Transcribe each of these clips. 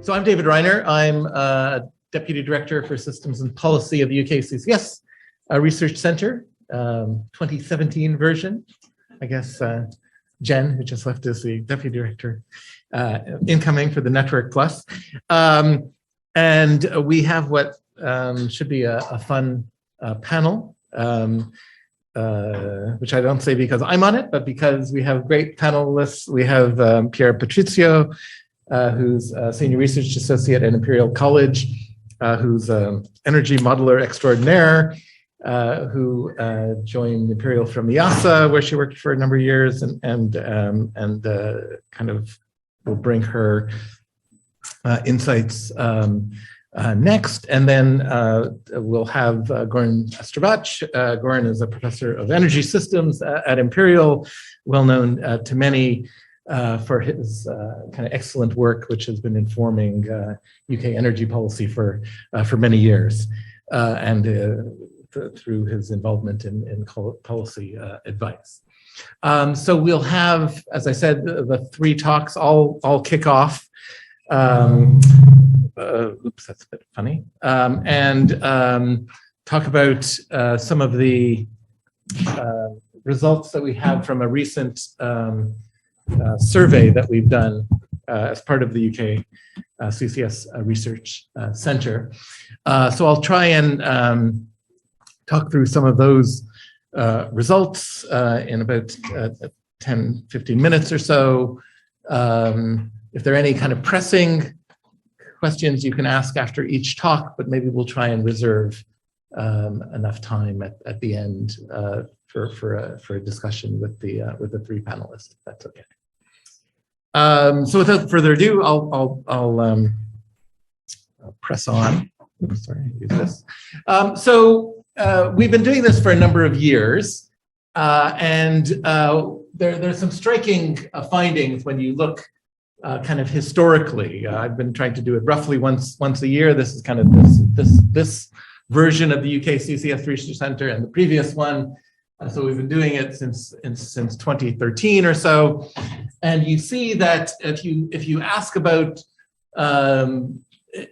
So I'm David Reiner. I'm Deputy Director for Systems and Policy of the UKCCS Research Center, 2017 version. I guess Jen, who just left, is the Deputy Director incoming for the Network Plus. And we have what should be a fun panel, which I don't say because I'm on it, but because we have great panelists. We have Piera Patrizio, who's a Senior Research Associate at Imperial College, who's an energy modeler extraordinaire, who joined Imperial from IASA, where she worked for a number of years, and kind of will bring her insights next. And then we'll have Goran Strbac. Goran is a professor of energy systems at Imperial, well known to many for his kind of excellent work, which has been informing UK energy policy for many years, and through his involvement in policy advice. So we'll have, as I said, the three talks all kick off. Oops, that's a bit funny. And talk about some of the results that we have from a recent survey that we've done as part of the UK CCS Research Center. So I'll try and talk through some of those results in about 10, 15 minutes or so. If there are any kind of pressing questions, you can ask after each talk, but maybe we'll try and reserve enough time at the end for a discussion with the three panelists, if that's okay. So without further ado, I'll press on. Oops, sorry, use this. So we've been doing this for a number of years, and there's some striking findings when you look kind of historically. I've been trying to do it roughly once a year. This is kind of this version of the UKCCS Research Center, and the previous one. So we've been doing it since 2013 or so, and you see that if you ask about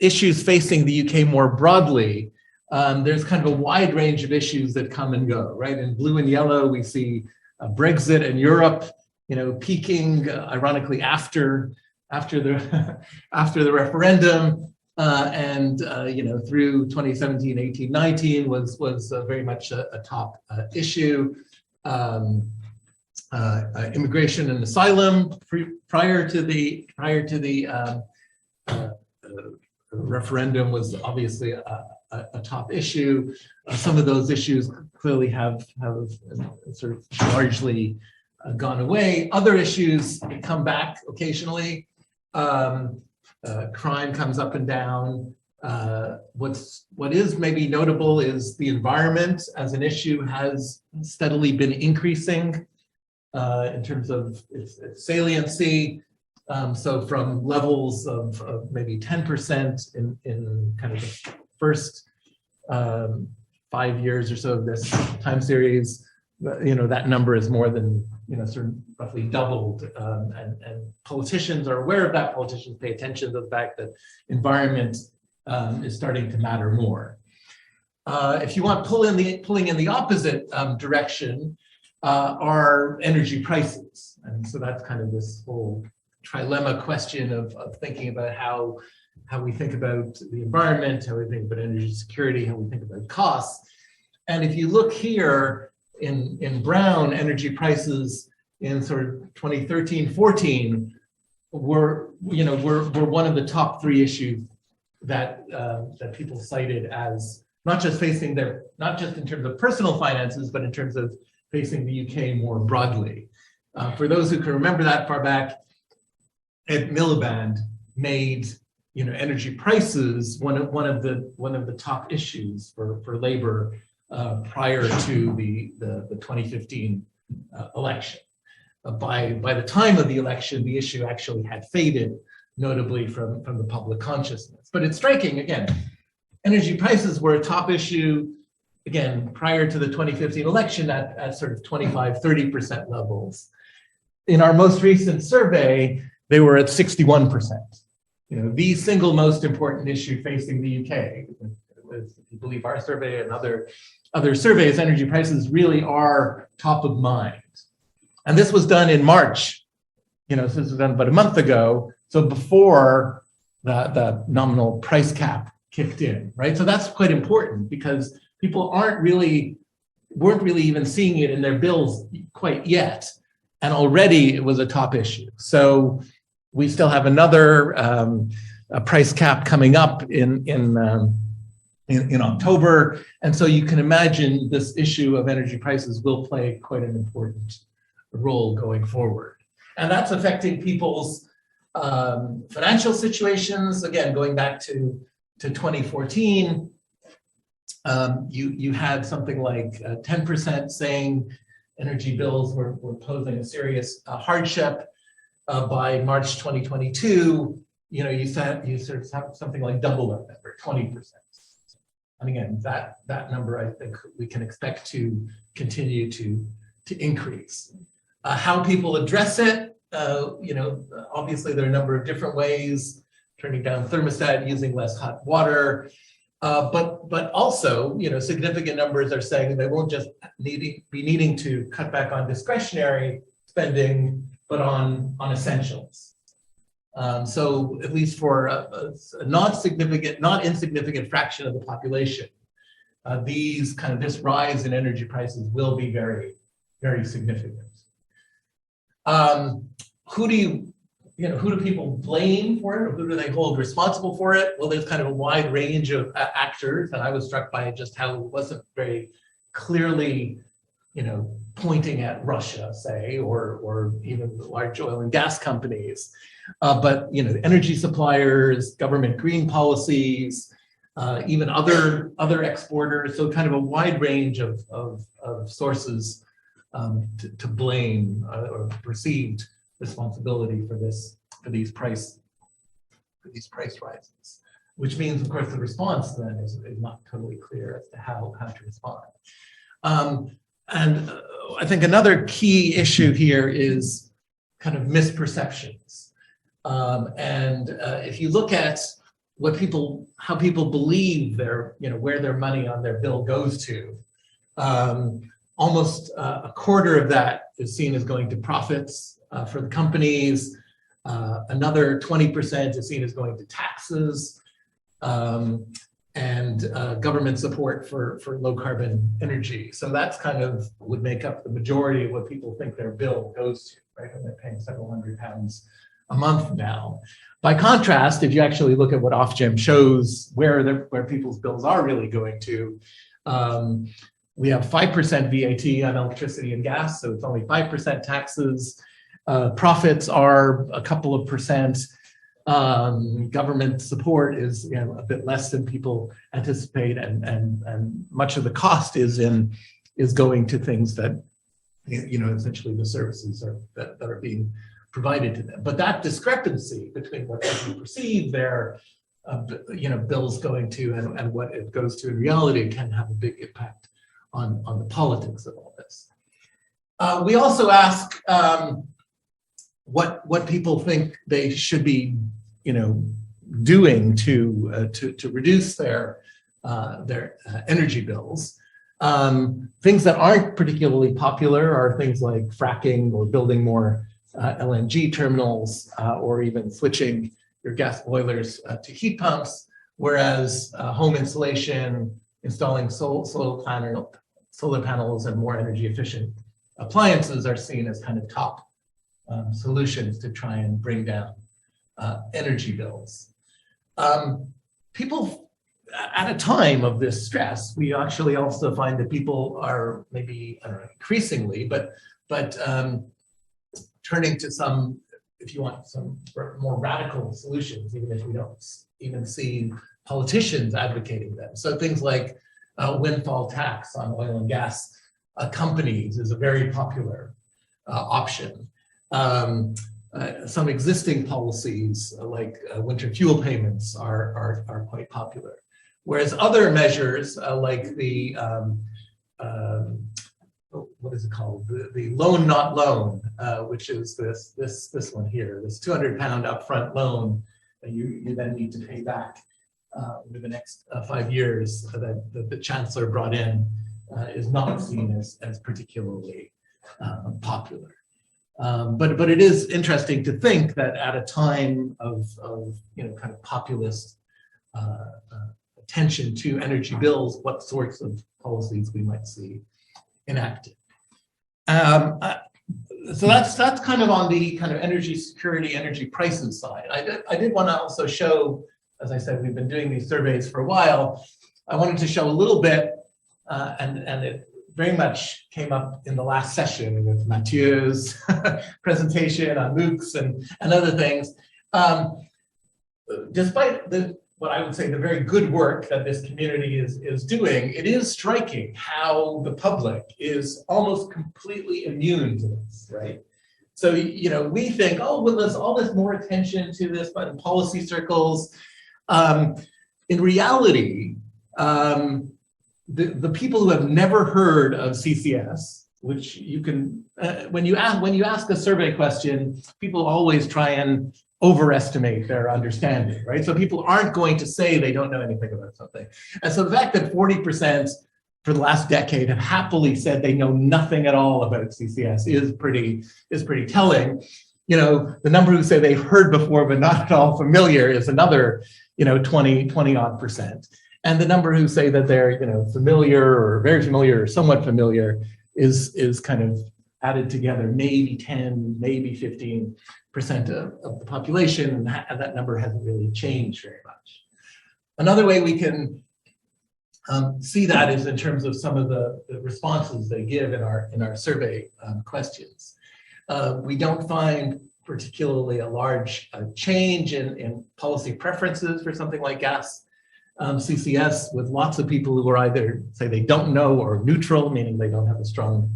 issues facing the UK more broadly, there's kind of a wide range of issues that come and go. Right, in blue and yellow, we see Brexit and Europe, peaking ironically after the referendum. And through 2017, 18, 19 was very much a top issue. Immigration and asylum prior to the referendum was obviously a top issue. Some of those issues clearly have sort of largely gone away. Other issues come back occasionally. Crime comes up and down. What is maybe notable is the environment as an issue has steadily been increasing in terms of its saliency. So from levels of maybe 10% in kind of the first 5 years or so of this time series, that number is more than sort of roughly doubled, and politicians are aware of that. Politicians pay attention to the fact that environment is starting to matter more. If you want pulling in the opposite direction, are energy prices, and so that's kind of this whole trilemma question of thinking about how we think about the environment, how we think about energy security, how we think about costs. And if you look here, in brown, energy prices in sort of 2013-14 were one of the top three issues that people cited as not just in terms of personal finances, but in terms of facing the UK more broadly. For those who can remember that far back, Ed Miliband made energy prices one of the top issues for Labour prior to the 2015 election. By the time of the election, the issue actually had faded, notably from the public consciousness. But it's striking, again, energy prices were a top issue, again, prior to the 2015 election at sort of 25-30% levels. In our most recent survey, they were at 61%. the single most important issue facing the UK. If you believe our survey and other surveys, energy prices really are top of mind. And this was done in March. This was done about a month ago, so before the nominal price cap kicked in, right? So that's quite important because people weren't really even seeing it in their bills quite yet, and already it was a top issue. So we still have another a price cap coming up in October, and so you can imagine this issue of energy prices will play quite an important role going forward, and that's affecting people's financial situations. Again, going back to 2014, you had something like 10% saying energy bills were posing a serious hardship. By March 2022, you sort of have something like double that number, 20%. And again, that number I think we can expect to continue to increase. How people address it, obviously there are a number of different ways: turning down thermostat, using less hot water, but also, significant numbers are saying they won't just be needing to cut back on discretionary spending, but on essentials. So at least for a not insignificant fraction of the population, this rise in energy prices will be very, very significant. Who do people blame for it, or who do they hold responsible for it? Well, there's kind of a wide range of actors, and I was struck by just how it wasn't very clearly, pointing at Russia, say, or even large oil and gas companies, but energy suppliers, government green policies, even other exporters. So kind of a wide range of sources to blame or perceived responsibility for these price rises, which means, of course, the response then is not totally clear as to how to respond. And I think another key issue here is kind of misperceptions. If you look at how people believe where their money on their bill goes to, almost a quarter of that is seen as going to profits for the companies. Another 20% is seen as going to taxes, and government support for low carbon energy. So that's kind of would make up the majority of what people think their bill goes to, right? And they're paying several £100s a month now. By contrast, if you actually look at what Ofgem shows where people's bills are really going to, we have 5% VAT on electricity and gas, so it's only 5% taxes. Profits are a couple of percent. Government support is a bit less than people anticipate, and much of the cost is going to things that essentially the services that are being provided to them. But that discrepancy between what people perceive their bills going to and what it goes to in reality can have a big impact on the politics of all this. We also ask what people think they should be doing to reduce their energy bills. Things that aren't particularly popular are things like fracking or building more LNG terminals, or even switching your gas boilers to heat pumps, whereas home insulation, installing solar panels and more energy efficient appliances are seen as kind of top solutions to try and bring down energy bills. People, at a time of this stress, we actually also find that people are maybe, I don't know, increasingly, but turning to some, if you want, some more radical solutions, even if we don't even see politicians advocating them. So things like windfall tax on oil and gas companies is a very popular option. Some existing policies like winter fuel payments are quite popular, whereas other measures like the what is it called? The loan not loan, which is this one here, this £200 upfront loan you then need to pay back over the next 5 years that the chancellor brought in is not seen as particularly popular. But it is interesting to think that at a time of kind of populist attention to energy bills, what sorts of policies we might see enacted. So that's kind of on the kind of energy security, energy prices side. I did want to also show, as I said, we've been doing these surveys for a while. I wanted to show a little bit, and it very much came up in the last session with Mathieu's presentation on MOOCs and other things. Despite what I would say the very good work that this community is doing, it is striking how the public is almost completely immune to this, right? So, we think, oh, well, there's all this more attention to this, but in policy circles, in reality, the people who have never heard of CCS, which you can, when you ask a survey question, people always try and overestimate their understanding, right? So people aren't going to say they don't know anything about something. And so the fact that 40% for the last decade have happily said they know nothing at all about CCS is pretty telling. The number who say they've heard before but not at all familiar is another, 20 odd percent. And the number who say that they're, familiar or very familiar or somewhat familiar is kind of added together, maybe 10, maybe 15% of the population, and that number hasn't really changed very much. Another way we can see that is in terms of some of the responses they give in our survey questions. We don't find particularly a large change in policy preferences for something like gas CCS, with lots of people who are either say they don't know or neutral, meaning they don't have a strong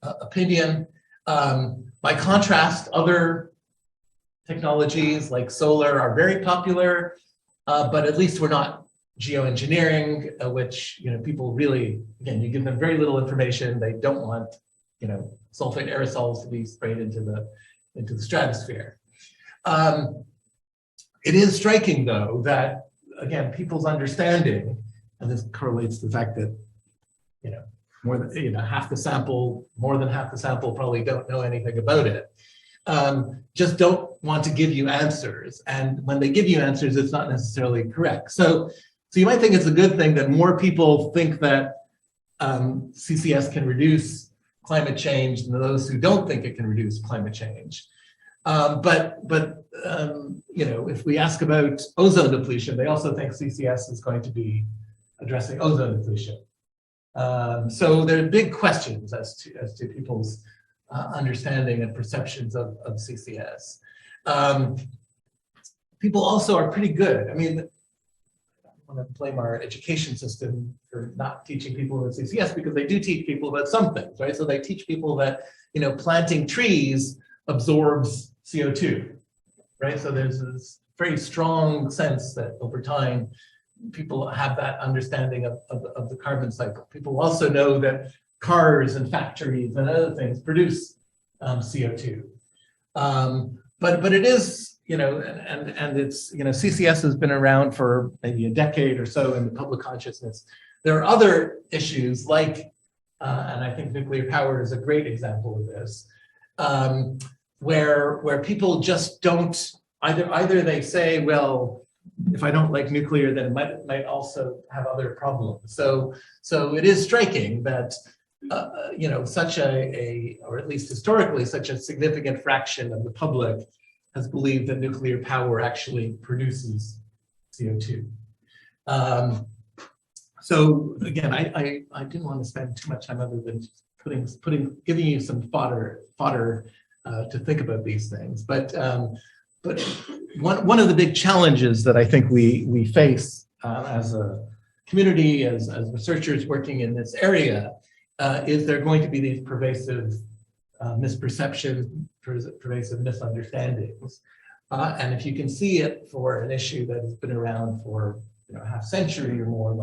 opinion. By contrast, other technologies like solar are very popular, but at least we're not geoengineering, which people really, again, you give them very little information. They don't want sulfate aerosols to be sprayed into the stratosphere. It is striking, though, that again, people's understanding, and this correlates to the fact that more than half the sample, more than half the sample probably don't know anything about it. Just don't want to give you answers, and when they give you answers, it's not necessarily correct. So you might think it's a good thing that more people think that CCS can reduce climate change than those who don't think it can reduce climate change. If we ask about ozone depletion, they also think CCS is going to be addressing ozone depletion. So there are big questions as to people's understanding and perceptions of CCS. People also are pretty good. I mean, I don't want to blame our education system for not teaching people about CCS, because they do teach people about some things, right? So they teach people that planting trees absorbs CO2, right? So there's this very strong sense that over time, people have that understanding of the carbon cycle. People also know that cars and factories and other things produce CO2. But it is, and it's, CCS has been around for maybe a decade or so in the public consciousness. There are other issues like, and I think nuclear power is a great example of this, where people just don't, either they say, well, if I don't like nuclear, then it might also have other problems. So it is striking that such or at least historically, such a significant fraction of the public has believed that nuclear power actually produces CO2. So again, I didn't want to spend too much time other than giving you some fodder to think about these things. But one of the big challenges that I think we face as a community, as researchers working in this area, is there going to be these pervasive misperceptions, pervasive misunderstandings. And if you can see it for an issue that has been around for a half century or more,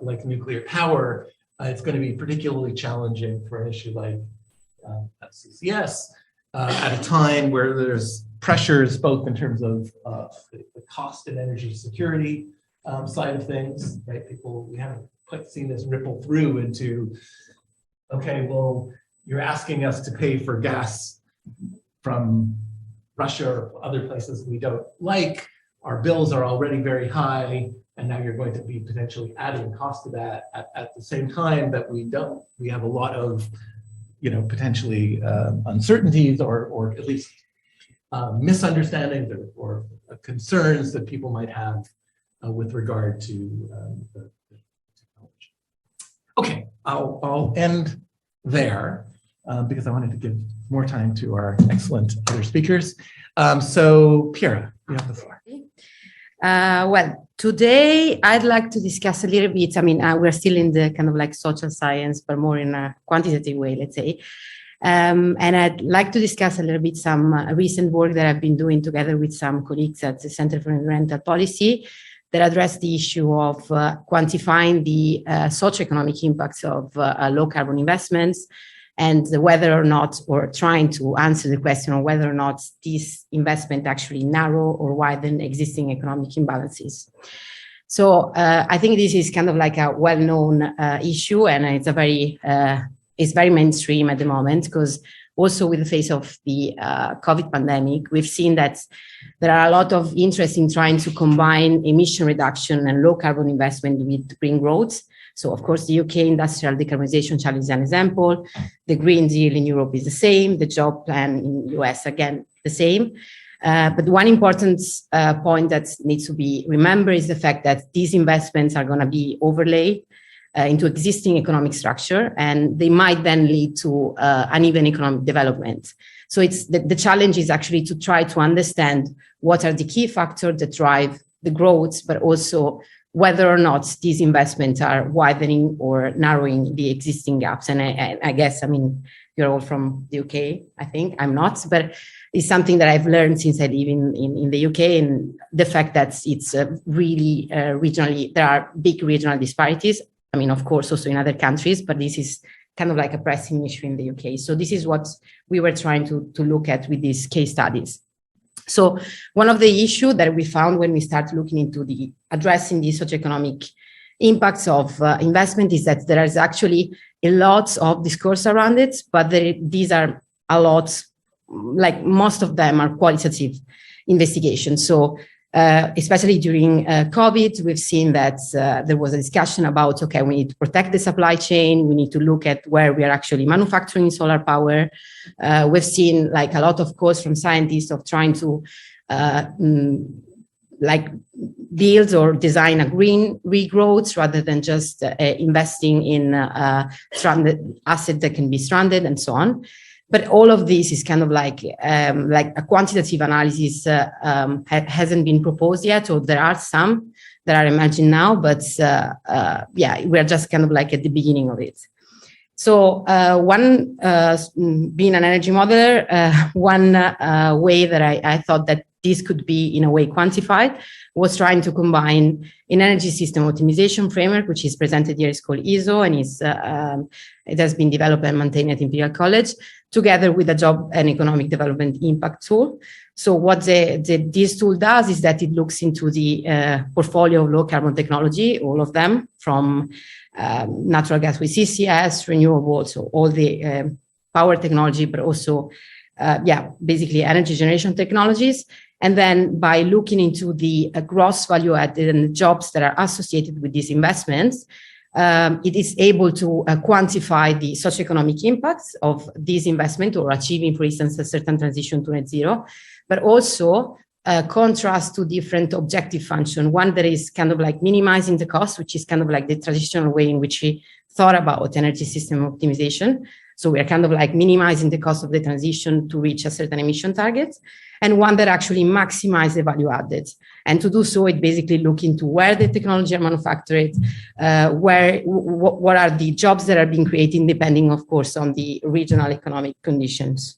like nuclear power, it's going to be particularly challenging for an issue like CCS at a time where there's pressures, both in terms of the cost and energy security side of things, right? We haven't quite seen this ripple through into, okay, well, you're asking us to pay for gas from Russia or other places we don't like. Our bills are already very high, and now you're going to be potentially adding cost to that at the same time that we have a lot of, potentially uncertainties or at least misunderstandings or concerns that people might have with regard to the technology. Okay, I'll end there because I wanted to give more time to our excellent other speakers. So Piera, you have the floor. Well, today I'd like to discuss a little bit, we're still in the kind of like social science, but more in a quantitative way, let's say. And I'd like to discuss a little bit some recent work that I've been doing together with some colleagues at the Center for Environmental Policy that address the issue of quantifying the socio-economic impacts of low carbon investments, and whether or not, or trying to answer the question on whether or not these investment actually narrow or widen existing economic imbalances. So I think this is kind of like a well-known issue, and it's very mainstream at the moment, because also with the face of the COVID pandemic, we've seen that there are a lot of interest in trying to combine emission reduction and low carbon investment with green growth. So, of course, the UK Industrial Decarbonization Challenge is an example. The Green Deal in Europe is the same. The job plan in the US, again, the same. But one important point that needs to be remembered is the fact that these investments are going to be overlaid into existing economic structure, and they might then lead to uneven economic development. So it's the challenge is actually to try to understand what are the key factors that drive the growth, but also whether or not these investments are widening or narrowing the existing gaps. And I guess, you're all from the UK, I think. I'm not, but it's something that I've learned since I live in the UK, and the fact that it's really regionally, there are big regional disparities. Of course, also in other countries, but this is kind of like a pressing issue in the UK. So this is what we were trying to look at with these case studies. So one of the issues that we found when we started looking into addressing the socioeconomic impacts of investment is that there is actually a lot of discourse around it, but these are a lot, like most of them are qualitative investigations. So especially during COVID, we've seen that there was a discussion about, okay, we need to protect the supply chain. We need to look at where we are actually manufacturing solar power. We've seen like a lot of calls from scientists of trying to build or design a green regrowth rather than just investing in stranded assets that can be stranded and so on. But all of this is kind of like a quantitative analysis hasn't been proposed yet, or there are some that are emerging now, but we're just kind of like at the beginning of it. So one, being an energy modeler, one way that I thought that this could be in a way quantified was trying to combine an energy system optimization framework, which is presented here, is called ESO, and it has been developed and maintained at Imperial College, together with a job and economic development impact tool. So what this tool does is that it looks into the portfolio of low carbon technology, all of them, from natural gas with CCS, renewables, so all the power technology, but also, basically energy generation technologies. And then by looking into the gross value added and the jobs that are associated with these investments, it is able to quantify the socioeconomic impacts of this investment, or achieving, for instance, a certain transition to net zero, but also contrast to different objective function. One that is kind of like minimizing the cost, which is kind of like the traditional way in which we thought about energy system optimization. So we are kind of like minimizing the cost of the transition to reach a certain emission target, and one that actually maximizes the value added. And to do so, it basically look into where the technology are manufactured, what are the jobs that are being created, depending, of course, on the regional economic conditions.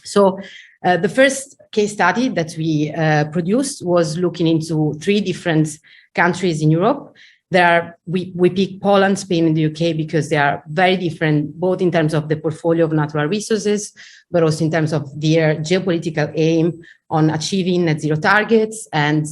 So the first case study that we produced was looking into 3 different countries in Europe. we pick Poland, Spain, and the UK because they are very different, both in terms of the portfolio of natural resources, but also in terms of their geopolitical aim on achieving net zero targets and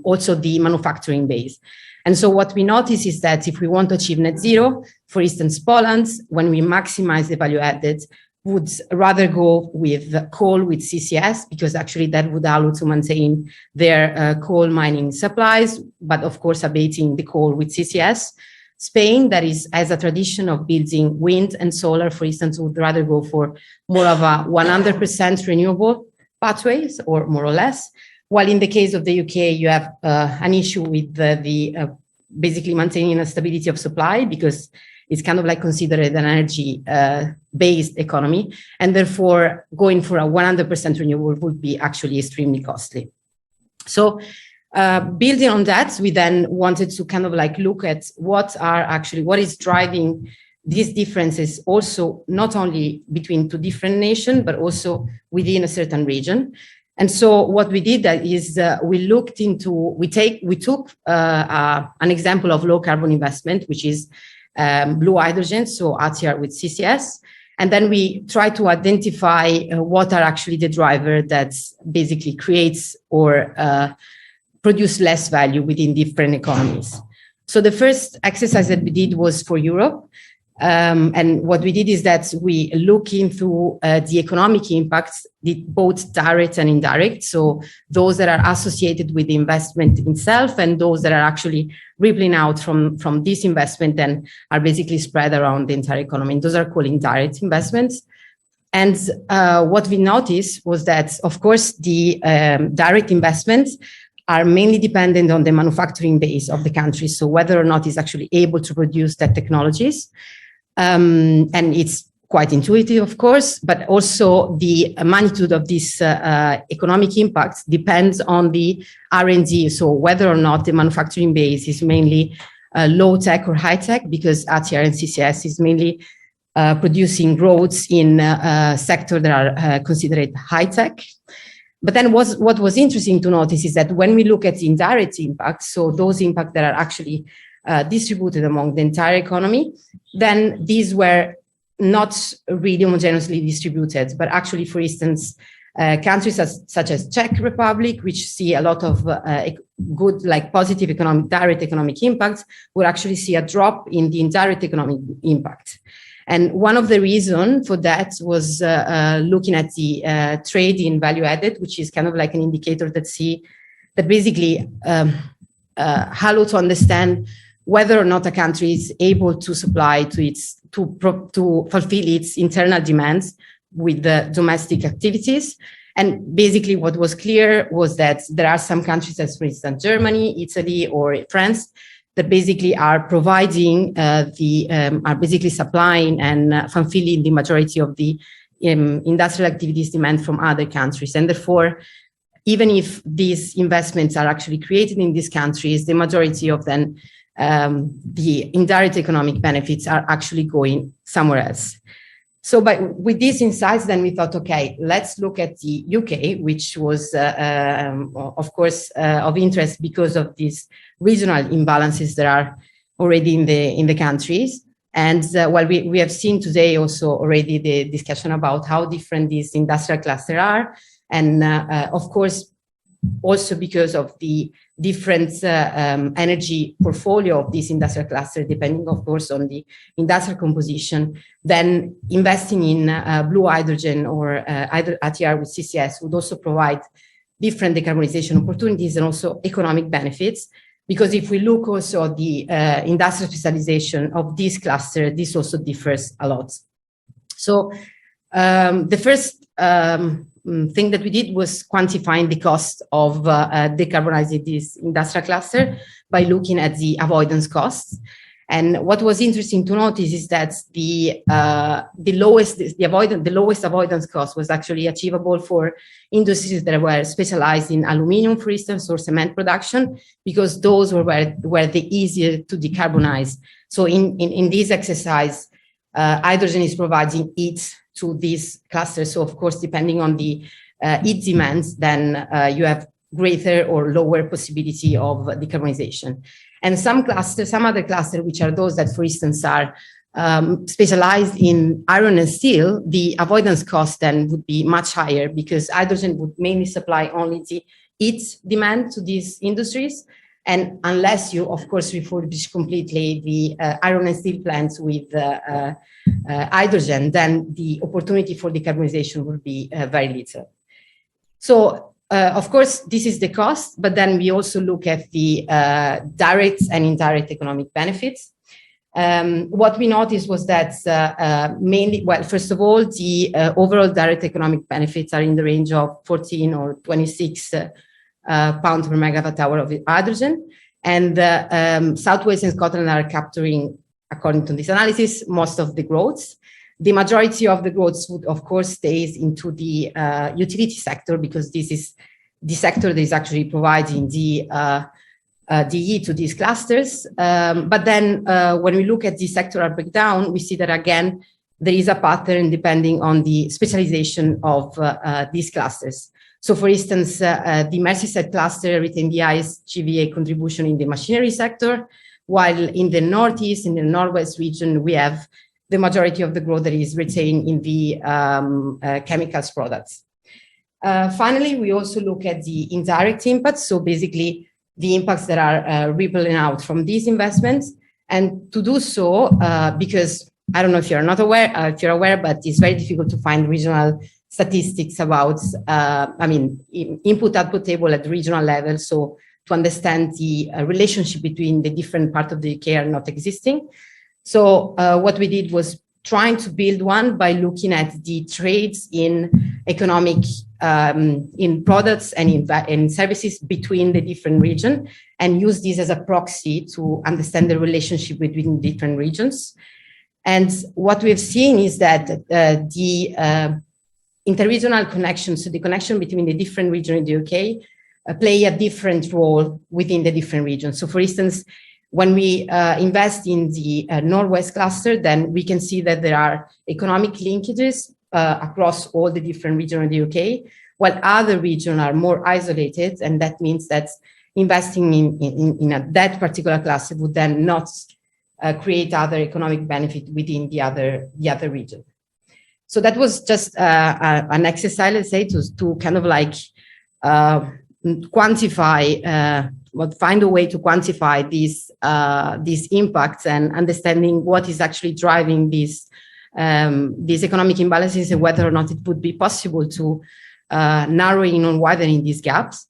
also the manufacturing base. And so what we notice is that if we want to achieve net zero, for instance, Poland, when we maximize the value added, would rather go with coal with CCS, because actually that would allow to maintain their coal mining supplies, but of course abating the coal with CCS. Spain, that has a tradition of building wind and solar, for instance, would rather go for more of a 100% renewable pathways, or more or less. While in the case of the UK, you have an issue with basically maintaining a stability of supply, because it's kind of like considered an energy-based economy, and therefore going for a 100% renewable would be actually extremely costly. So building on that, we then wanted to kind of like look at what is driving these differences, also not only between two different nations, but also within a certain region. And so what we did is we took an example of low carbon investment, which is blue hydrogen, so ATR with CCS. And then we try to identify what are actually the driver that basically creates or produce less value within different economies. So the first exercise that we did was for Europe. And what we did is that we look into the economic impacts, both direct and indirect. So those that are associated with the investment itself, and those that are actually rippling out from this investment and are basically spread around the entire economy. And those are called indirect investments. And what we noticed was that, of course, the direct investments are mainly dependent on the manufacturing base of the country. So whether or not it's actually able to produce that technologies. And it's quite intuitive, of course, but also the magnitude of this economic impact depends on the R&D. So whether or not the manufacturing base is mainly low tech or high tech, because ATR and CCS is mainly producing roads in sectors that are considered high tech. But then what was interesting to notice is that when we look at the indirect impacts, so those impacts that are actually distributed among the entire economy, then these were not really homogeneously distributed, but actually, for instance, countries such as Czech Republic, which see a lot of good, like positive direct economic impacts, would actually see a drop in the indirect economic impact. And one of the reasons for that was looking at the trade in value added, which is kind of like an indicator that basically allow to understand whether or not a country is able to supply to fulfill its internal demands with the domestic activities. And basically what was clear was that there are some countries, as for instance, Germany, Italy, or France, that basically are providing are basically supplying and fulfilling the majority of the industrial activities demand from other countries. And therefore, even if these investments are actually created in these countries, the majority of them, the indirect economic benefits are actually going somewhere else. So with these insights, then we thought, okay, let's look at the UK, which was, of course, of interest because of these regional imbalances that are already in the countries. And while we have seen today also already the discussion about how different these industrial clusters are, and of course, also because of the different energy portfolio of this industrial cluster, depending, of course, on the industrial composition, then investing in blue hydrogen or either ATR with CCS would also provide different decarbonization opportunities and also economic benefits. Because if we look also at the industrial specialization of this cluster, this also differs a lot. So the first thing that we did was quantifying the cost of decarbonizing this industrial cluster by looking at the avoidance costs. And what was interesting to notice is that the lowest avoidance cost was actually achievable for industries that were specialized in aluminum, for instance, or cement production, because those were the easier to decarbonize. So in this exercise, hydrogen is providing heat to these clusters. So of course, depending on the heat demands, then you have greater or lower possibility of decarbonization. And some other clusters, which are those that, for instance, are specialized in iron and steel, the avoidance cost then would be much higher because hydrogen would mainly supply only the heat demand to these industries. And unless you, of course, refurbish completely the iron and steel plants with hydrogen, then the opportunity for decarbonization will be very little. So, of course, this is the cost, but then we also look at the direct and indirect economic benefits. What we noticed was that mainly, well, first of all, the overall direct economic benefits are in the range of 14 or 26 pounds per megawatt hour of hydrogen. And Southwest and Scotland are capturing, according to this analysis, most of the growth. The majority of the growth would, of course, stays into the utility sector because this is the sector that is actually providing the heat to these clusters. But then when we look at the sectoral breakdown, we see that, again, there is a pattern depending on the specialization of these clusters. So, for instance, the Merseyside cluster retained the highest GVA contribution in the machinery sector, while in the Northeast, in the Northwest region, we have the majority of the growth that is retained in the chemicals products. Finally, we also look at the indirect impacts. So basically, the impacts that are rippling out from these investments. And to do so, because I don't know if you're not aware, if you're aware, but it's very difficult to find regional statistics about, input-output table at the regional level. So to understand the relationship between the different parts of the UK are not existing. So what we did was trying to build one by looking at the trades in economic, in products and in services between the different regions, and use this as a proxy to understand the relationship between different regions. And what we've seen is that the interregional connections, so the connection between the different regions in the UK, play a different role within the different regions. So, for instance, when we invest in the Northwest cluster, then we can see that there are economic linkages across all the different regions in the UK, while other regions are more isolated, and that means that investing in that particular cluster would then not create other economic benefit within the other region. So that was just an exercise, let's say, to kind of like quantify, find a way to quantify these impacts and understanding what is actually driving these economic imbalances and whether or not it would be possible to narrow in on widening these gaps.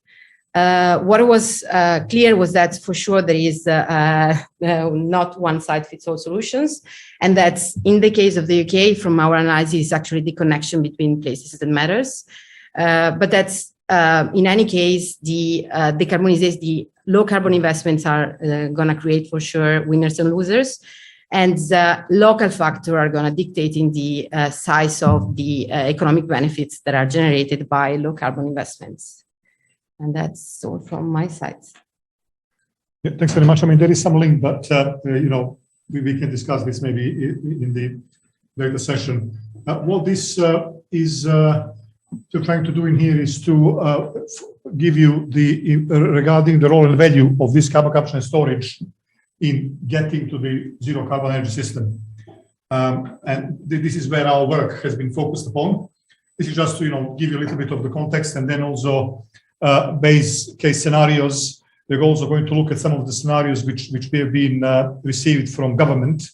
What was clear was that for sure there is not one size fits all solutions, and that in the case of the UK, from our analysis, it's actually the connection between places that matters. But that's in any case, the decarbonization, the low carbon investments are going to create for sure winners and losers, and the local factors are going to dictate in the size of the economic benefits that are generated by low carbon investments. And that's all from my side. Yeah, thanks very much. I mean, there is some link, but we can discuss this maybe in the later session. What this is trying to do in here is to give you regarding the role and value of this carbon capture and storage in getting to the zero carbon energy system. And this is where our work has been focused upon. This is just to give you a little bit of the context, and then also base case scenarios. We're also going to look at some of the scenarios which we have been received from government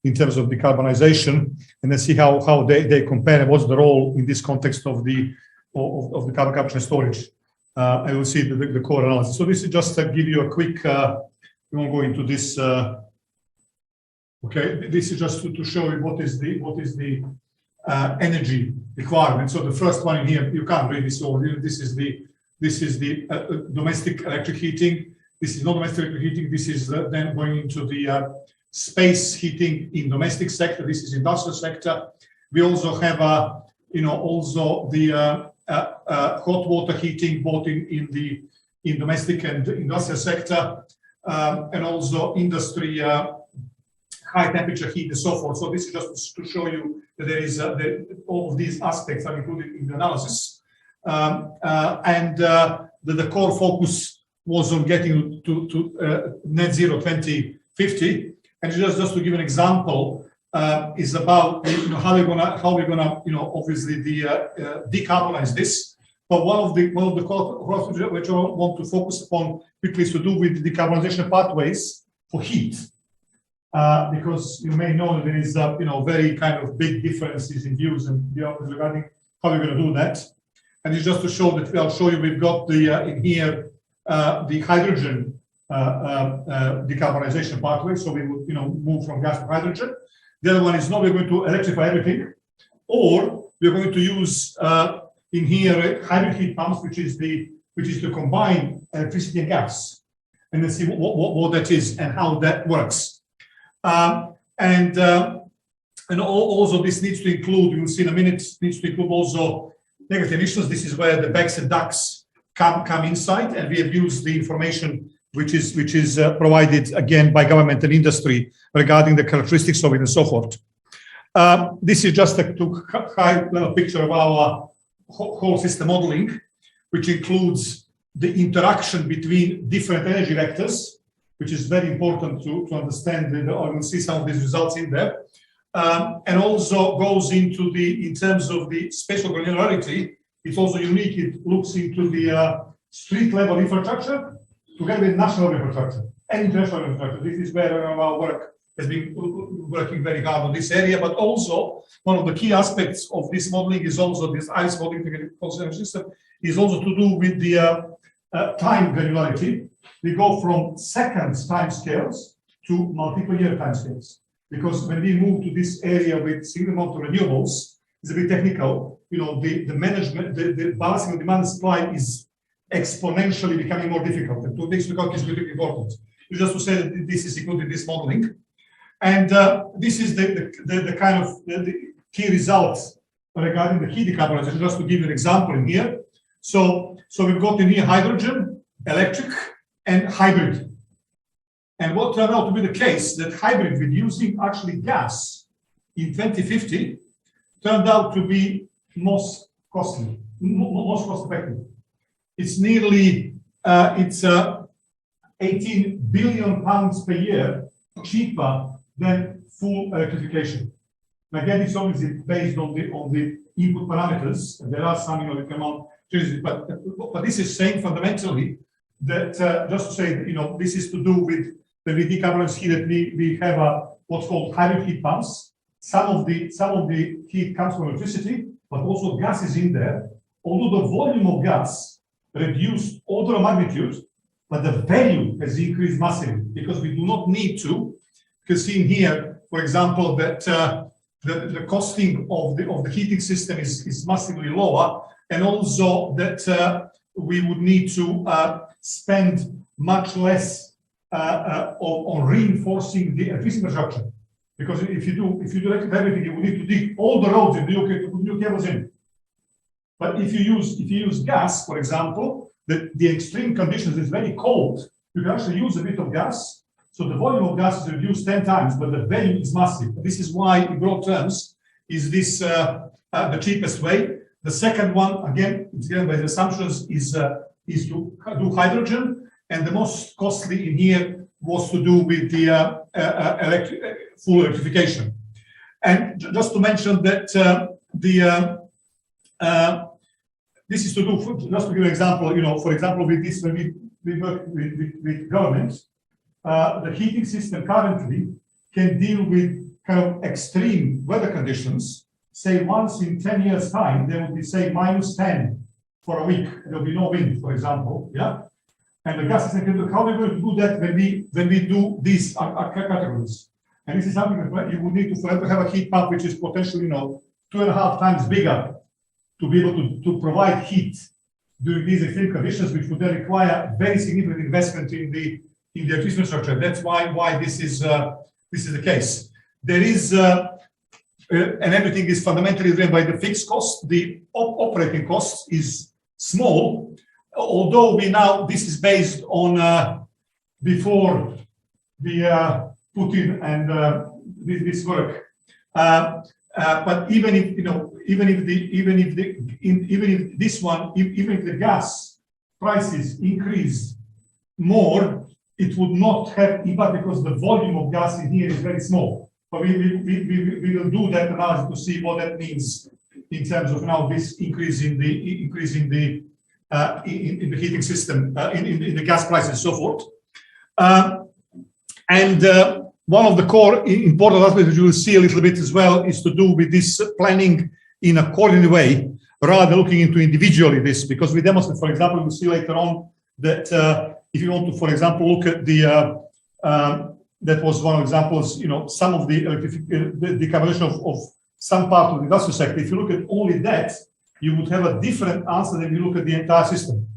in terms of decarbonization, and then see how they compare and what's the role in this context of the carbon capture and storage. And we'll see the core analysis. So this is just to give you a quick. We won't go into this. Okay, this is just to show you what is the energy requirement. So the first one in here, you can't read this over here. This is the domestic electric heating. This is not domestic electric heating. This is then going into the space heating in domestic sector. This is industrial sector. We also have also the hot water heating both in domestic and industrial sector, and also industry high temperature heat and so forth. So this is just to show you that there is all of these aspects are included in the analysis. And the core focus was on getting to net zero 2050. And just to give an example, is about how we're gonna obviously decarbonize this. But one of the costs which I want to focus upon quickly is to do with the decarbonization pathways for heat, because you may know that there is very kind of big differences in views and regarding how we're going to do that. And it's just to show that I'll show you we've got the in here the hydrogen decarbonization pathway. So we would move from gas to hydrogen. The other one is not we're going to electrify everything, or we're going to use in here hybrid heat pumps, which is to combine electricity and gas, and then see what that is and how that works. And also this needs to include, you will see in a minute, needs to include also negative emissions. This is where the BECCS and DACs come inside, and we have used the information which is provided again by government and industry regarding the characteristics of it and so forth. This is just a high-level picture of our whole system modeling, which includes the interaction between different energy vectors, which is very important to understand. We'll see some of these results in there. And also goes into in terms of the spatial granularity, it's also unique. It looks into the street level infrastructure together with national infrastructure and international infrastructure. This is where our work has been working very hard on this area, but also one of the key aspects of this modeling is also this ICE modeling integrated conservation system is also to do with the time granularity. We go from seconds time scales to multiple year time scales, because when we move to this area with significant amount of renewables, it's a bit technical. The management, the balancing of demand and supply is exponentially becoming more difficult, and to this regard is really important. It's just to say that this is included in this modeling, and this is the kind of the key results regarding the heat decarbonization. Just to give you an example in here, so we've got in here hydrogen, electric, and hybrid. And what turned out to be the case, that hybrid with using actually gas in 2050 turned out to be most costly, most cost effective. It's nearly, 18 billion pounds per year cheaper than full electrification. And again, it's obviously based on the input parameters, and there are some, we come on, but this is saying fundamentally that just to say that, this is to do with when we decarbonize heat, that we have what's called hybrid heat pumps. Some of the heat comes from electricity, but also gas is in there. Although the volume of gas reduced order of magnitude, but the value has increased massively, because we do not need to. You can see in here, for example, that the costing of the heating system is massively lower, and also that we would need to spend much less on reinforcing the electricity infrastructure, because if you do everything, you will need to dig all the roads and to put new cables in. But if you use gas, for example, the extreme conditions is very cold, you can actually use a bit of gas. So the volume of gas is reduced 10 times, but the value is massive. This is why, in broad terms, is this the cheapest way. The second one, again, it's given by the assumptions, is to do hydrogen, and the most costly in here was to do with the full electrification. And just to mention that this is to do, just to give an example, for example, with this, when we work with governments, the heating system currently can deal with kind of extreme weather conditions. Say once in 10 years' time, there will be, say, -10 for a week. There will be no wind, for example. Yeah. And the gas system, how are we going to do that when we do these categories? And this is something that you would need to have a heat pump which is potentially 2.5 times bigger to be able to provide heat during these extreme conditions, which would then require very significant investment in the electricity structure. That's why this is the case. There is and everything is fundamentally driven by the fixed cost. The operating cost is small, although this is based on before the Putin and this work. But even if the gas prices increase more, it would not have impact because the volume of gas in here is very small. But we will do that analysis to see what that means in terms of now this increase in the heating system, in the gas prices and so forth. One of the core important aspects which you will see a little bit as well is to do with this planning in a coordinated way, rather than looking into individually this, because we demonstrate, for example, we'll see later on that if you want to, for example, look at the that was one of the examples, some of the decarbonization of some part of the industrial sector. If you look at only that, you would have a different answer than you look at the entire system.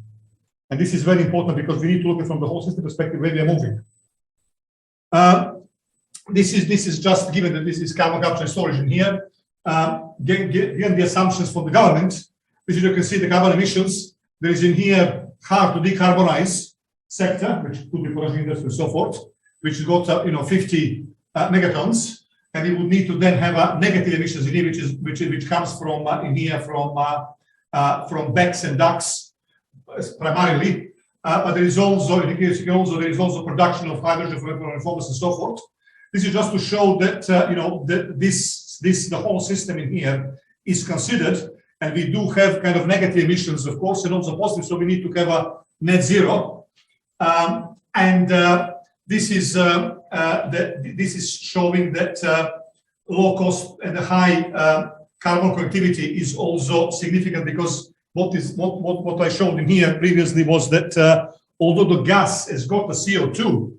And this is very important because we need to look at from the whole system perspective where we are moving. This is just given that this is carbon capture and storage in here. Given the assumptions from the government, which you can see the carbon emissions, there is in here hard to decarbonize sector, which could be production industry and so forth, which has got 50 megatons, and we would need to then have a negative emissions in here, which comes from in here from BECCS and DACs primarily, but there is also production of hydrogen for reformers and so forth. This is just to show that the whole system in here is considered, and we do have kind of negative emissions, of course, and also positive. So we need to have a net zero, this is showing that low cost and the high carbon connectivity is also significant, because what I showed in here previously was that although the gas has got the CO2,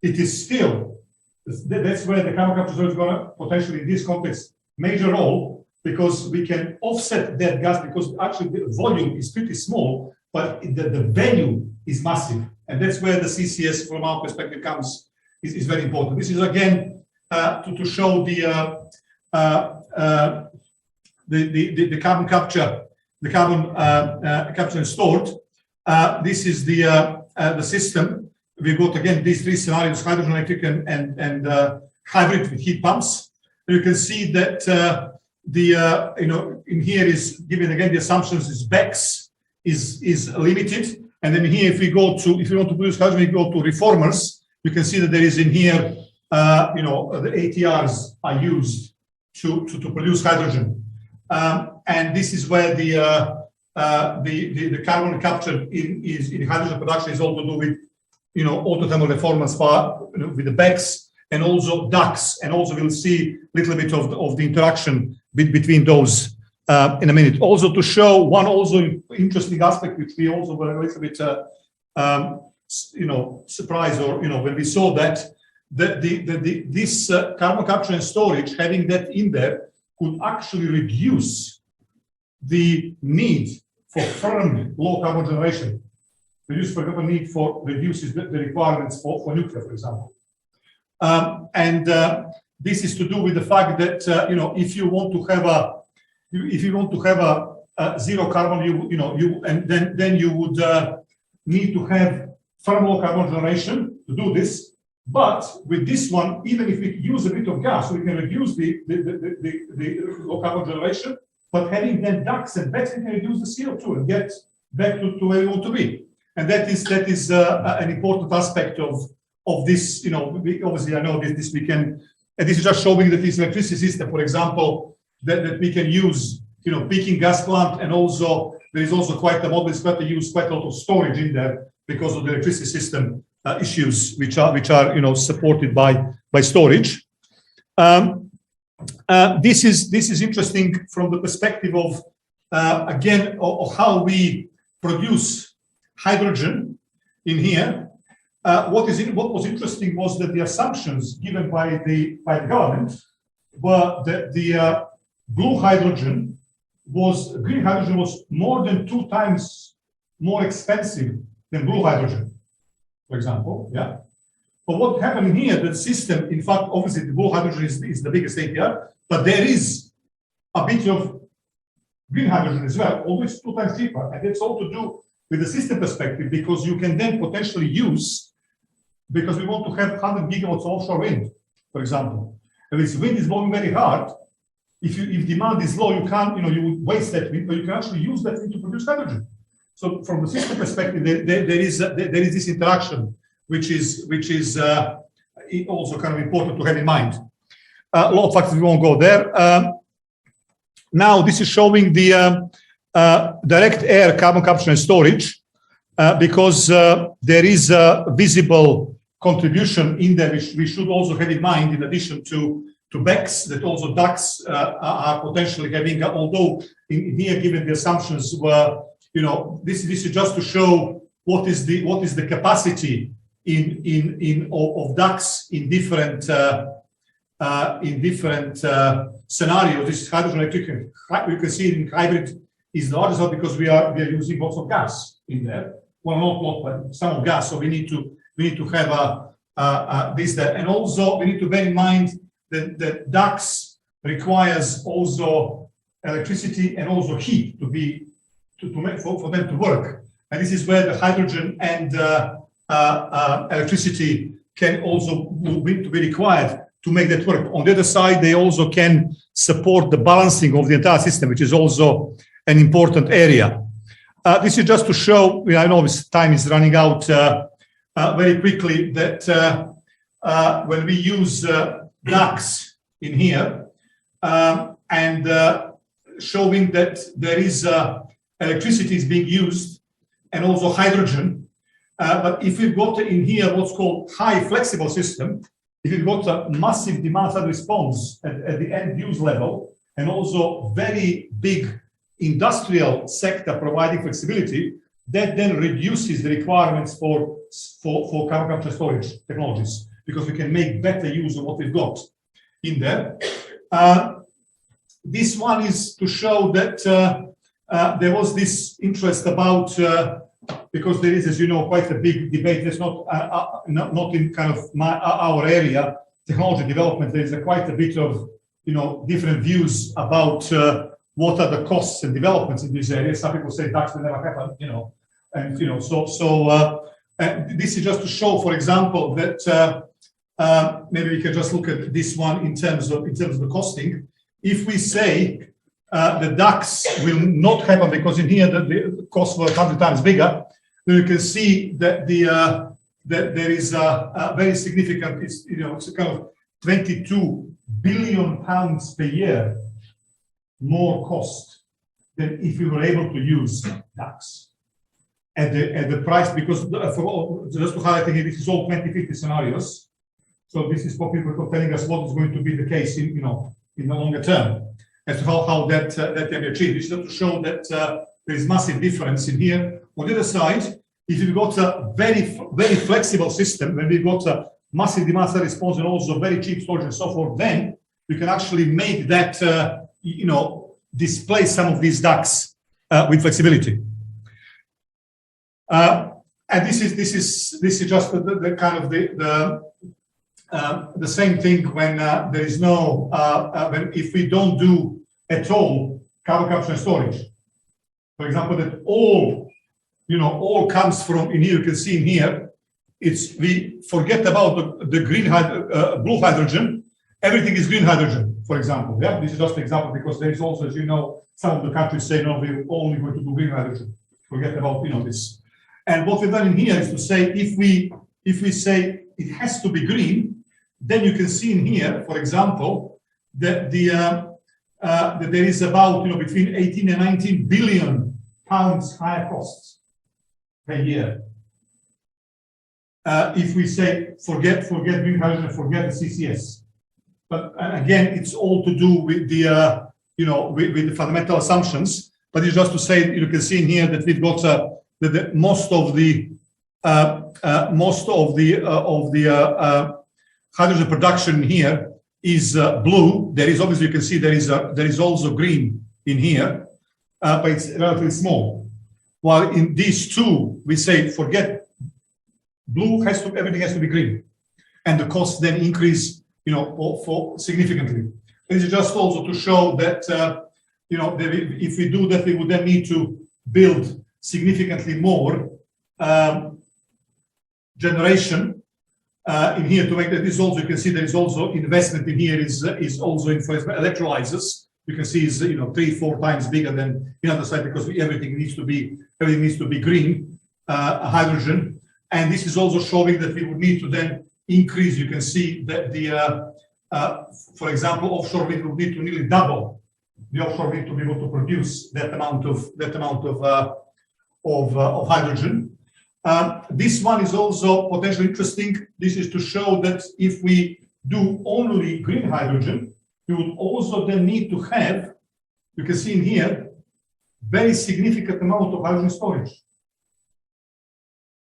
it is still, that's where the carbon capture is going to potentially in this context major role, because we can offset that gas because actually the volume is pretty small, but the value is massive. And that's where the CCS from our perspective is very important. This is again to show the carbon capture, capture and stored. This is the system. We've got again these three scenarios: hydrogen, electric, and hybrid with heat pumps. And you can see that in here is given again the assumptions is BECCS is limited. And then here, if you want to produce hydrogen, you go to reformers. You can see that there is in here, the ATRs are used to produce hydrogen, and this is where the carbon capture in hydrogen production is all to do with autothermal reformers with the BECCS and also DACs, and also we'll see a little bit of the interaction between those in a minute. Also to show one also interesting aspect, which we also were a little bit surprised, or when we saw that this carbon capture and storage, having that in there, could actually reduce the need for firm low carbon generation. Reduces the requirements for nuclear, for example. This is to do with the fact that if you want to have a zero carbon, then you would need to have firm low carbon generation to do this. But with this one, even if we use a bit of gas, we can reduce the low carbon generation. But having then DACs and BECCS, we can reduce the CO2 and get back to where we want to be. And that is an important aspect of this. Obviously, I know this we can, and this is just showing that this electricity system, for example, that we can use, peaking gas plant, and also there is also quite a model. It's got to use quite a lot of storage in there because of the electricity system issues, which are supported by storage. This is interesting from the perspective of again of how we produce hydrogen in here. What was interesting was that the assumptions given by the government were that the green hydrogen was more than 2 times more expensive than blue hydrogen, for example. Yeah. But what happened here, the system, in fact, obviously the blue hydrogen is the biggest APR, but there is a bit of green hydrogen as well, although it's 2 times cheaper. And it's all to do with the system perspective, because you can then potentially use, because we want to have 100 gigawatts of offshore wind, for example. And if wind is blowing very hard, if demand is low, you can't, you would waste that wind, but you can actually use that wind to produce hydrogen. So from the system perspective, there is this interaction, which is also kind of important to have in mind. A lot of factors, we won't go there. Now, this is showing the direct air carbon capture and storage, because there is a visible contribution in there, which we should also have in mind, in addition to BECS, that also DACs are potentially having, although in here, given the assumptions were, this is just to show what is the capacity of DACs in different scenarios. This is hydrogen electric. You can see in hybrid is the largest one because we are using lots of gas in there. Well, not lot, but some of gas. So we need to have this there, and also we need to bear in mind that DACs requires also electricity and also heat for them to work. And this is where the hydrogen and electricity can also be required to make that work. On the other side, they also can support the balancing of the entire system, which is also an important area. This is just to show, I know this time is running out very quickly, that when we use DACs in here, and showing that there is electricity is being used and also hydrogen. But if we've got in here what's called high flexible system, if you've got a massive demand side response at the end use level, and also very big industrial sector providing flexibility, that then reduces the requirements for carbon capture storage technologies, because we can make better use of what we've got in there. This one is to show that there was this interest about, because there is, as you know, quite a big debate. It's not in kind of our area, technology development. There is quite a bit of different views about what are the costs and developments in this area. Some people say DACs will never happen, and this is just to show, for example, that maybe we can just look at this one in terms of the costing. If we say the DACs will not happen because in here the costs were 100 times bigger, then you can see that that there is a very significant, it's a kind of 22 billion pounds per year more cost than if we were able to use DACs at the price, because just to highlight again, this is all 2050 scenarios. So this is what people are telling us what is going to be the case in the longer term, as to how that can be achieved. It's just to show that there is massive difference in here. On the other side, if you've got a very, very flexible system, when we've got a massive demand side response and also very cheap storage and so forth, then you can actually make that, displace some of these DACs with flexibility. And this is just the kind of the same thing when there is no if we don't do at all carbon capture and storage. For example, that all comes from in here. You can see in here, we forget about the green blue hydrogen. Everything is green hydrogen, for example. Yeah, this is just an example because there is also, as you know, some of the countries say no, we're only going to do green hydrogen. Forget about this. And what we've done in here is to say if we say it has to be green, then you can see in here, for example, that that there is about between 18 and 19 billion pounds higher costs per year. If we say forget green hydrogen, forget the CCS. But again, it's all to do with the with the fundamental assumptions. But it's just to say you can see in here that we've got that most of the hydrogen production here is blue. There is obviously, you can see there is also green in here, but it's relatively small. While in these two, we say forget blue, everything has to be green, and the costs then increase for significantly. This is just also to show that if we do that, we would then need to build significantly more generation in here to make that. This also, you can see there is also investment in here is also in electrolyzers. You can see is 3-4 times bigger than the other side because everything needs to be everything needs to be green hydrogen. And this is also showing that we would need to then increase. You can see that for example, offshore wind will need to nearly double the offshore wind to be able to produce that amount of hydrogen. This one is also potentially interesting. This is to show that if we do only green hydrogen, we would also then need to have, you can see in here, very significant amount of hydrogen storage.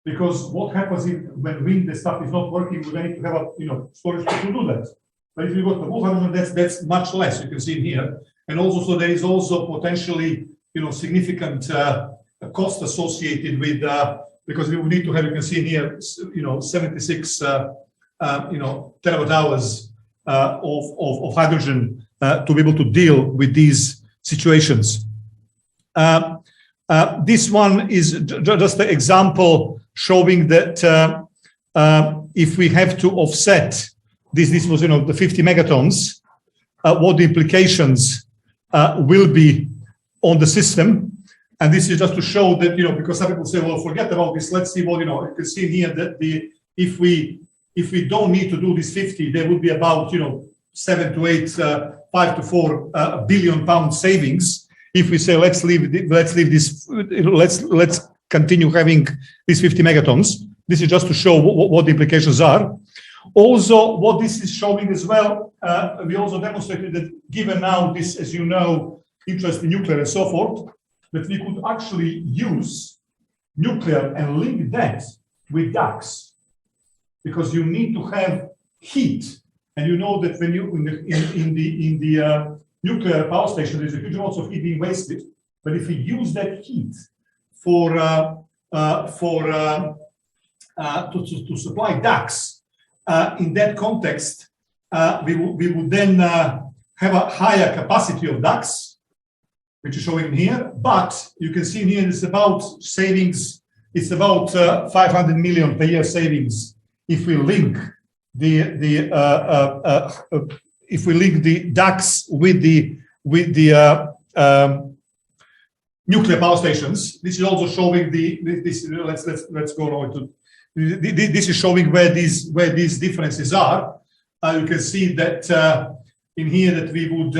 Because what happens when wind and stuff is not working, we need to have storage to do that. But if you got the blue hydrogen, that's much less. You can see in here, and also so there is also potentially significant cost associated with because we will need to have, you can see in here, 76 terawatt hours of hydrogen to be able to deal with these situations. This one is just an example showing that if we have to offset this was the 50 megatons, what the implications will be on the system. And this is just to show that because some people say, well, forget about this. Let's see what you can see here that if we don't need to do this 50, there would be about 7 to 8, 5 to 4 billion pound savings. If we say let's leave this, let's continue having these 50 megatons. This is just to show what the implications are. Also, what this is showing as well, we also demonstrated that given now this, as you know, interest in nuclear and so forth, that we could actually use nuclear and link that with ducts, because you need to have heat, and you know that when you in the nuclear power station, there's a huge amount of heat being wasted. But if we use that heat to supply ducts, in that context, we would then have a higher capacity of ducts, which is showing here. But you can see here it's about savings. It's about 500 million per year savings if we link the ducts with the nuclear power stations. This is also showing let's go on to. This is showing where these differences are. You can see that in here that we would,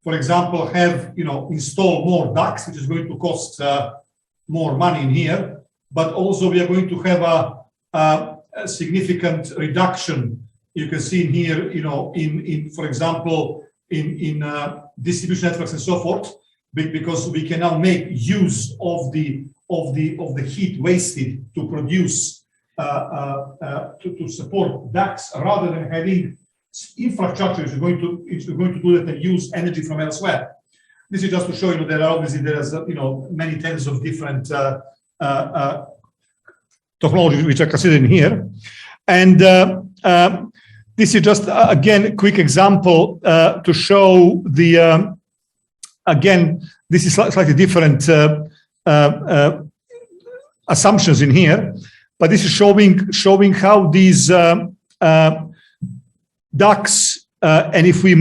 for example, have install more ducts, which is going to cost more money in here. But also we are going to have a significant reduction. You can see in here, in for example, in distribution networks and so forth, because we can now make use of the heat wasted to produce to support ducts, rather than having infrastructure which is going to do that and use energy from elsewhere. This is just to show that obviously there's many tens of different technologies which are considered in here, and this is just again a quick example to show the again this is slightly different assumptions in here, but this is showing how these ducts and if we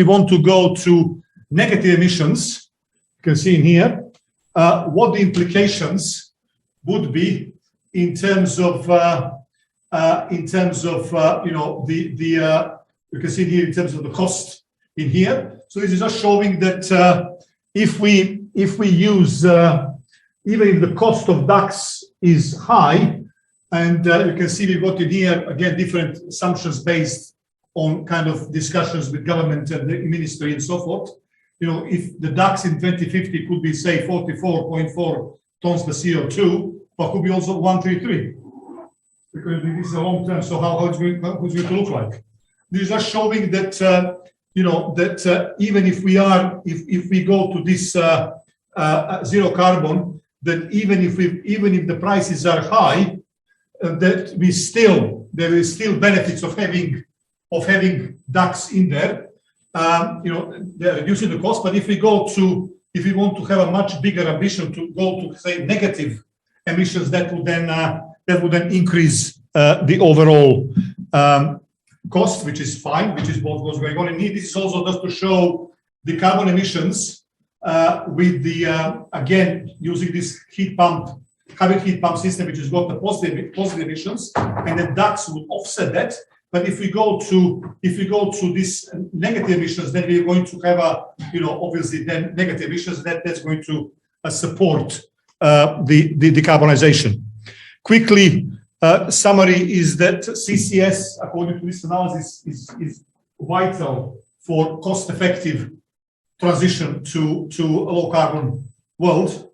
want to go to negative emissions, you can see in here what the implications would be in terms of you can see here in terms of the cost in here. So this is just showing that if we use even if the cost of ducts is high, and you can see we've got in here again different assumptions based on kind of discussions with government and the ministry and so forth. If the ducts in 2050 could be say 44.4 tons per CO2, but could be also 133, because this is a long term. So how it's going to look like? This is just showing that even if we go to this zero carbon, that even if the prices are high, that there is still benefits of having ducts in there. They're reducing the cost. But if we want to have a much bigger ambition to go to say negative emissions, that would then increase the overall cost, which is fine, which is what was going on in here. This is also just to show the carbon emissions with the, again, using this heat pump, hybrid heat pump system, which has got the positive emissions, and then ducts will offset that. But if we go to this negative emissions, then we're going to have a, obviously then negative emissions that's going to support the decarbonization. Quickly, summary is that CCS, according to this analysis, is vital for cost-effective transition to a low-carbon world.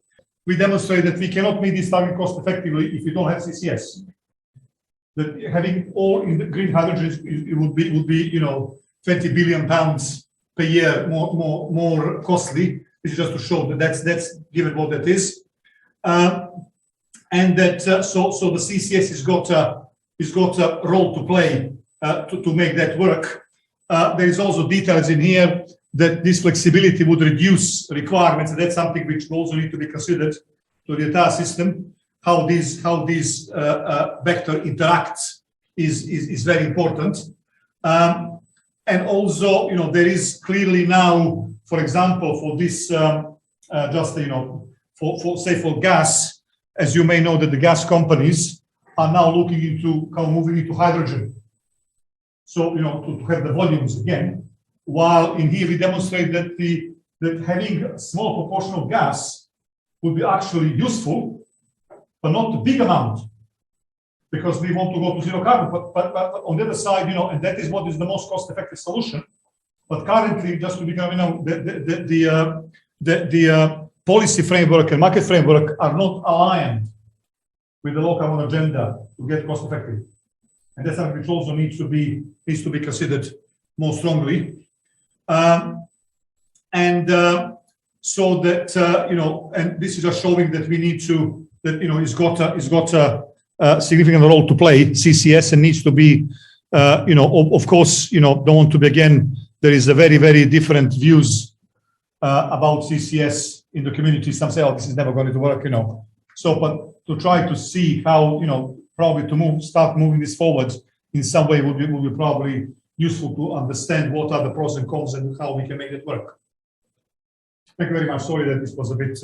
We demonstrate that we cannot meet this target cost-effectively if we don't have CCS. That having all in the green hydrogen it would be 20 billion pounds per year more costly. This is just to show that that's given what that is, and that so the CCS has got a role to play to make that work. There is also details in here that this flexibility would reduce requirements, and that's something which will also need to be considered to the entire system. How these vector interacts is very important, and also there is clearly now, for example, for this for gas, as you may know, that the gas companies are now looking into moving into hydrogen. So to have the volumes again. While in here we demonstrate that that having a small proportion of gas would be actually useful, but not a big amount, because we want to go to zero carbon. But on the other side, and that is what is the most cost-effective solution. But currently, just to become, the policy framework and market framework are not aligned with the low carbon agenda to get cost-effective, and that's something which also needs to be considered more strongly. So that and this is just showing that we need to. That it's got a significant role to play, CCS, and needs to be of course don't want to be again. There is a very, very different views about CCS in the community. Some say, oh, this is never going to work, So, but to try to see how probably to start moving this forward in some way will be probably useful to understand what are the pros and cons and how we can make it work. Thank you very much. Sorry that this was a bit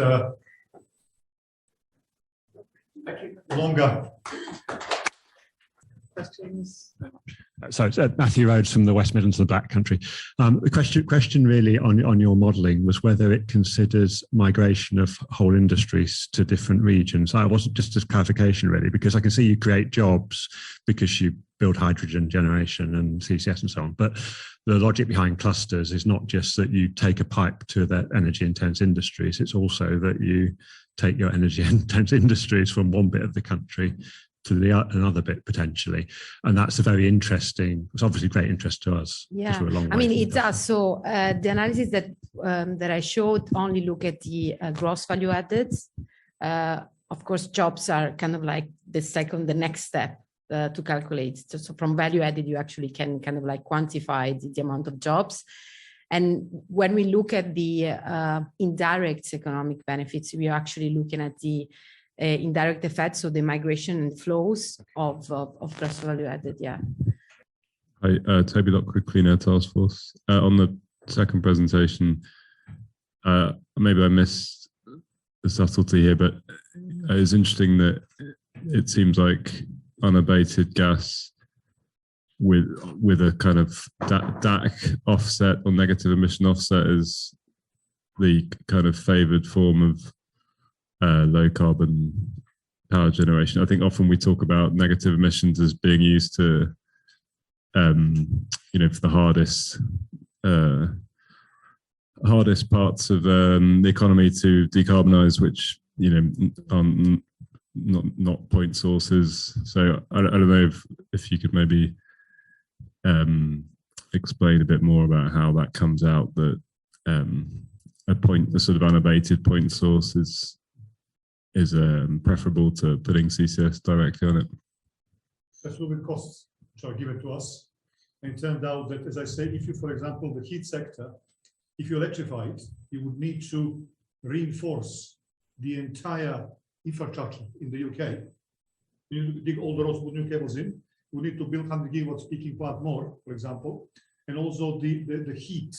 longer. Questions? So it's Matthew Rhodes from the West Midlands of the Black Country. The question really on your modelling was whether it considers migration of whole industries to different regions. I wasn't just as clarification really, because I can see you create jobs because you build hydrogen generation and CCS and so on. But the logic behind clusters is not just that you take a pipe to the energy intense industries, it's also that you take your energy intense industries from one bit of the country to another bit potentially, and that's a very interesting. It's obviously great interest to us. Yeah, I mean it does. So the analysis that I showed only look at the gross value added. Of course, jobs are kind of like the next step to calculate. So from value added, you actually can kind of like quantify the amount of jobs. And when we look at the indirect economic benefits, we are actually looking at the indirect effects of the migration and flows of gross value added. Yeah. Hi, Toby Lockwood, Clean Air Task Force. On the second presentation, maybe I missed the subtlety here, but it's interesting that it seems like unabated gas with a kind of DAC offset or negative emission offset is the kind of favoured form of low carbon power generation. I think often we talk about negative emissions as being used to, for the hardest parts of the economy to decarbonise, which are not point sources. So I don't know if you could maybe explain a bit more about how that comes out, that a sort of unabated point source is preferable to putting CCS directly on it. That's what it costs, which are given to us. And it turned out that, as I say, if you, for example, the heat sector, if you electrify it, you would need to reinforce the entire infrastructure in the UK. You need to dig all the roads, put new cables in. You need to build 100 gigawatts peaking plant more, for example. And also the heat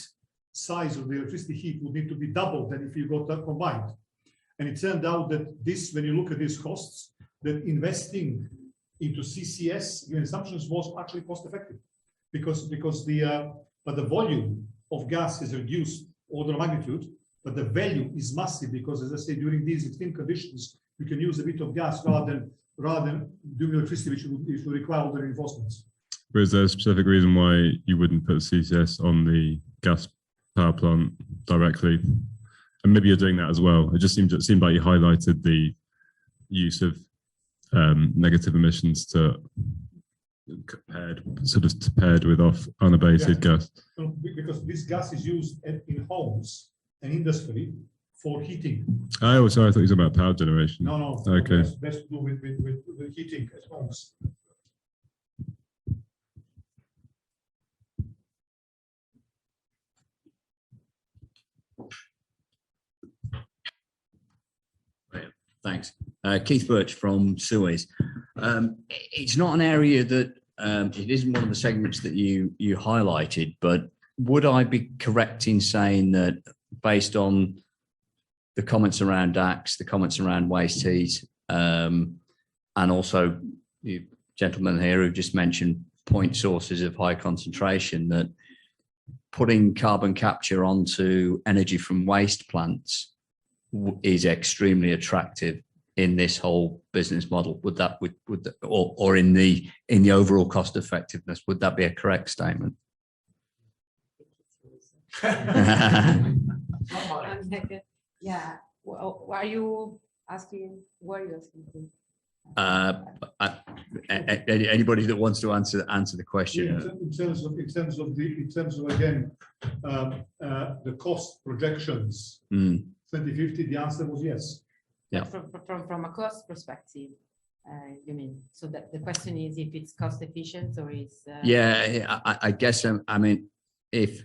size of the electricity heat would need to be doubled than if you got that combined. And it turned out that this, when you look at these costs, that investing into CCS in assumptions was actually cost effective, because the volume of gas is reduced order of magnitude, but the value is massive, because, as I say, during these extreme conditions, you can use a bit of gas rather than doing electricity, which would require all the reinforcements. But is there a specific reason why you wouldn't put CCS on the gas power plant directly? And maybe you're doing that as well. It seemed like you highlighted the use of negative emissions paired with unabated gas. Because this gas is used in homes and industry for heating. Oh, sorry, I thought you were talking about power generation. No. Okay. That's to do with heating at homes. Thanks. Keith Birch from Suez. It's not an area that, it isn't one of the segments that you highlighted, but would I be correct in saying that based on the comments around DAX, the comments around waste heat, and also the gentleman here who just mentioned point sources of high concentration, that putting carbon capture onto energy from waste plants is extremely attractive in this whole business model? Would that, or in the overall cost effectiveness, would that be a correct statement? Yeah. Well, are you asking? What are you asking? Anybody that wants to answer the question. In terms of again the cost projections, 2050, the answer was yes. Yeah. From a cost perspective, you mean? So that the question is if it's cost efficient or is. Yeah, I guess I mean if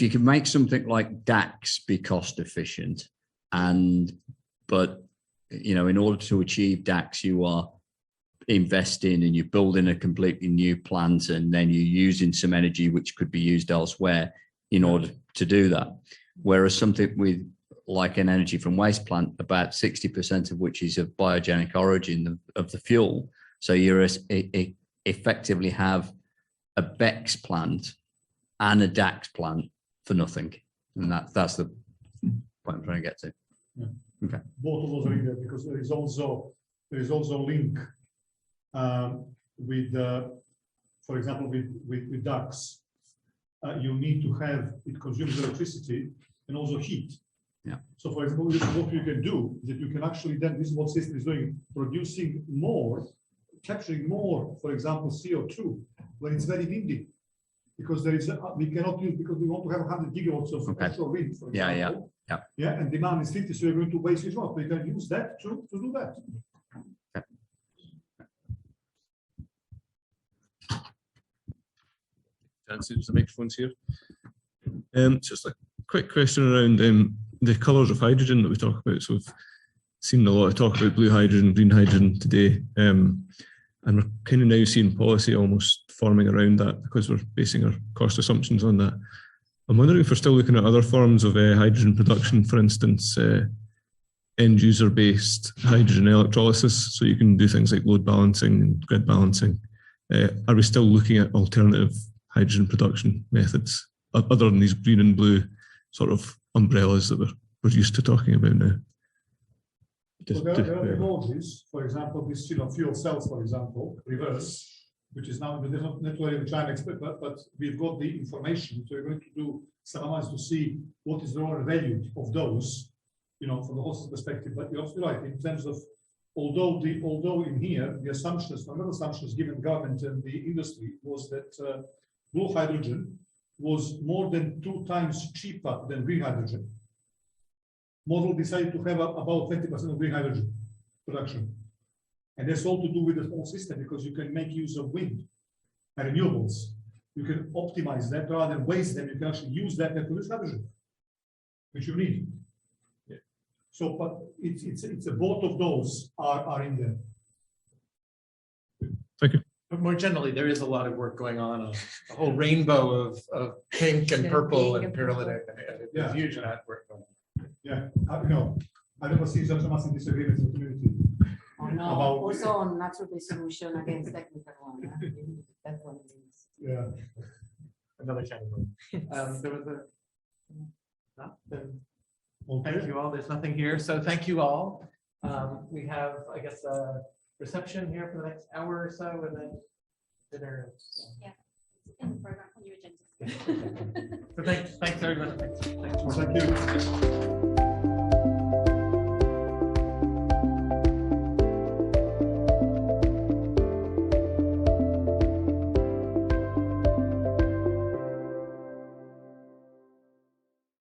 you can make something like DAX be cost efficient, but you know, in order to achieve DAX, you are investing and you're building a completely new plant, and then you're using some energy which could be used elsewhere in order to do that. Whereas something with like an energy from waste plant, about 60% of which is of biogenic origin of the fuel. So you're effectively have a BECCS plant and a DAX plant for nothing. And that's the point I'm trying to get to. Yeah. Okay. Both of those are in there, because there is also a link with, for example, with DAX. You need to have, it consumes electricity and also heat. Yeah. So, for example, what you can do is that you can actually then, this is what system is doing, producing more, capturing more, for example, CO2 when it's very windy, because there is we cannot use, because we want to have 100 gigawatts of offshore wind, for example. Yeah, and demand is 50, so you're going to waste it off. We can use that to do that. Chances the microphones here. Just a quick question around the colours of hydrogen that we talk about. So we've seen a lot of talk about blue hydrogen, green hydrogen today, and we're kind of now seeing policy almost forming around that because we're basing our cost assumptions on that. I'm wondering if we're still looking at other forms of hydrogen production, for instance, end user based hydrogen electrolysis, so you can do things like load balancing and grid balancing. Are we still looking at alternative hydrogen production methods other than these green and blue sort of umbrellas that we're used to talking about now? Well, there are technologies, for example, this fuel cells, for example, reverse, which is now not really in China, but we've got the information, so we're going to do some analysis to see what is the overall value of those, from the whole perspective. But you're absolutely right in terms of, although in here the assumptions, one of the assumptions given government and the industry was that blue hydrogen was more than 2 times cheaper than green hydrogen. Model decided to have about 20% of green hydrogen production. And that's all to do with the whole system, because you can make use of wind and renewables. You can optimize that rather than waste them. You can actually use that and produce hydrogen, which you need. Yeah. So, but it's both of those are in there. Thank you. But more generally, there is a lot of work going on, a whole rainbow of pink and purple and paralytic and Yeah. fusion at work going on. Yeah, I never see such a massive disagreement in the community. Oh, no. About- Also on natural-based solution against technical one. That one is. Yeah. Another channel. There was a. No, then Okay. thank you all. There's nothing here. So thank you all. We have, I guess, a reception here for the next hour or so and then dinner. Yeah, it's in the program on your agenda. So thanks everyone. Thanks. Thank you.